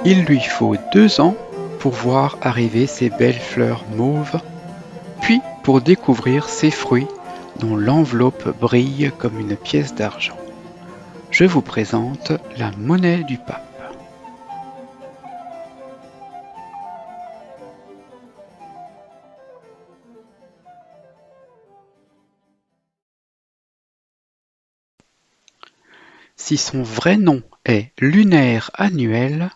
Il lui faut 2 ans pour voir arriver ses belles fleurs mauves, puis pour découvrir ses fruits dont l'enveloppe brille comme une pièce d'argent. Je vous présente la monnaie du pape. Si son vrai nom est lunaire annuelle,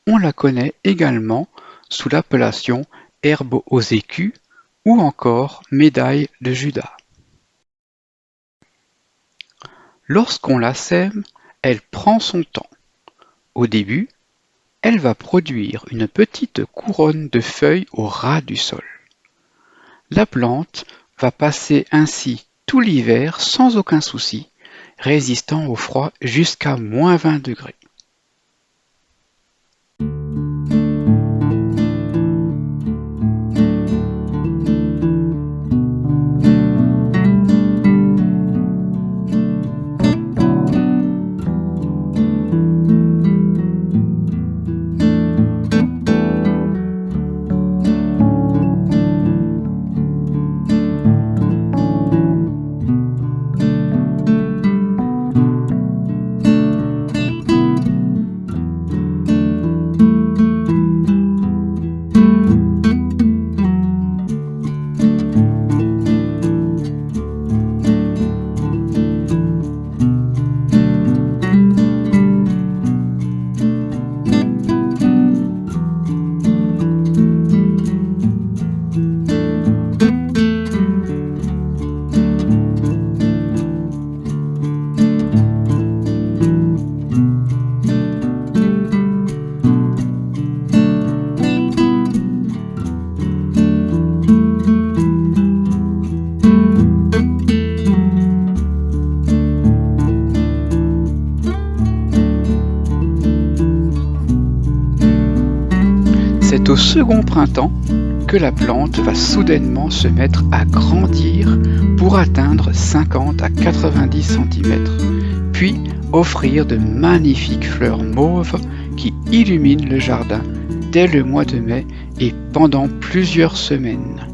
on la connaît également sous l'appellation herbe aux écus ou encore médaille de Judas. Lorsqu'on la sème, elle prend son temps. Au début, elle va produire une petite couronne de feuilles au ras du sol. La plante va passer ainsi tout l'hiver sans aucun souci, résistant au froid jusqu'à -20 degrés. C'est au second printemps que la plante va soudainement se mettre à grandir pour atteindre 50 à 90 cm, puis offrir de magnifiques fleurs mauves qui illuminent le jardin dès le mois de mai et pendant plusieurs semaines.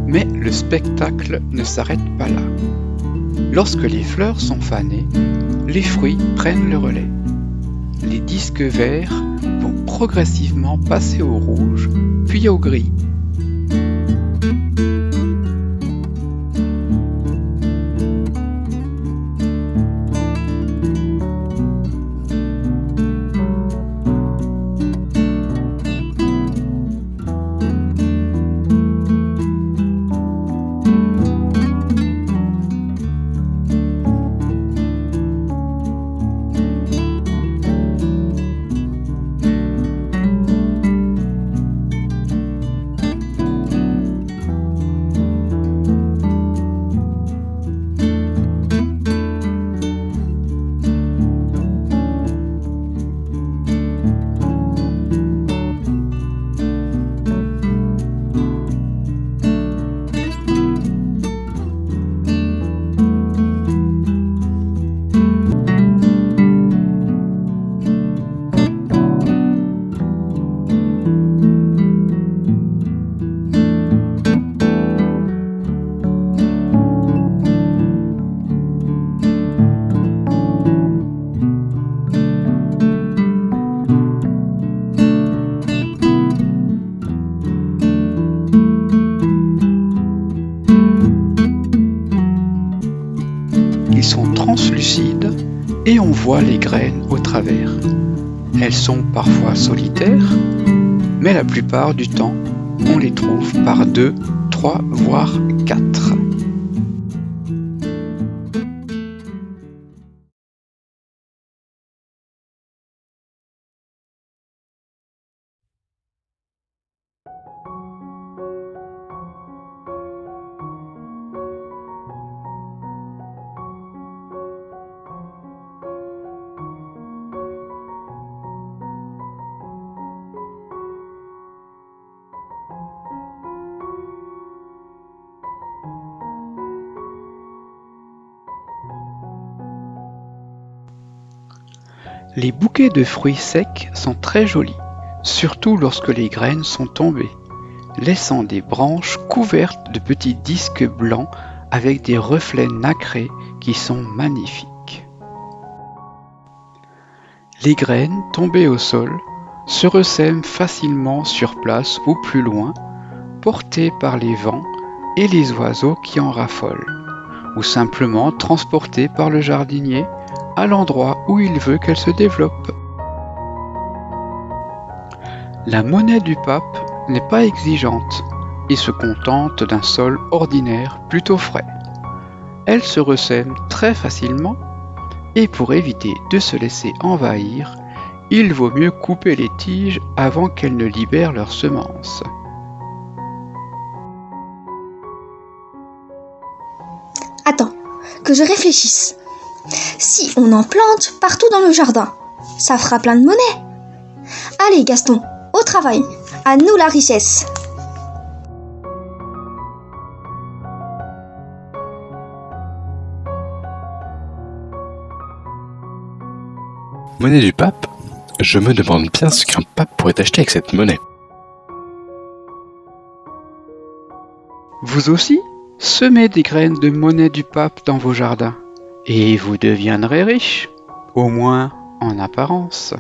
Mais le spectacle ne s'arrête pas là. Lorsque les fleurs sont fanées, les fruits prennent le relais. Les disques verts vont progressivement passer au rouge, puis au gris. voit les graines au travers. Elles sont parfois solitaires, mais la plupart du temps, on les trouve par 2, 3, voire 4. Les bouquets de fruits secs sont très jolis, surtout lorsque les graines sont tombées, laissant des branches couvertes de petits disques blancs avec des reflets nacrés qui sont magnifiques. Les graines tombées au sol se ressèment facilement sur place ou plus loin, portées par les vents et les oiseaux qui en raffolent, ou simplement transportées par le jardinier à l'endroit où il veut qu'elles se développent. La monnaie du pape n'est pas exigeante et se contente d'un sol ordinaire plutôt frais. Elle se ressème très facilement et pour éviter de se laisser envahir, il vaut mieux couper les tiges avant qu'elles ne libèrent leurs semences. Attends, que je réfléchisse. Si on en plante partout dans le jardin, ça fera plein de monnaie. Allez Gaston, au travail. À nous la richesse. Monnaie du pape? Je me demande bien ce qu'un pape pourrait acheter avec cette monnaie. Vous aussi, semez des graines de monnaie du pape dans vos jardins et vous deviendrez riche, au moins en apparence.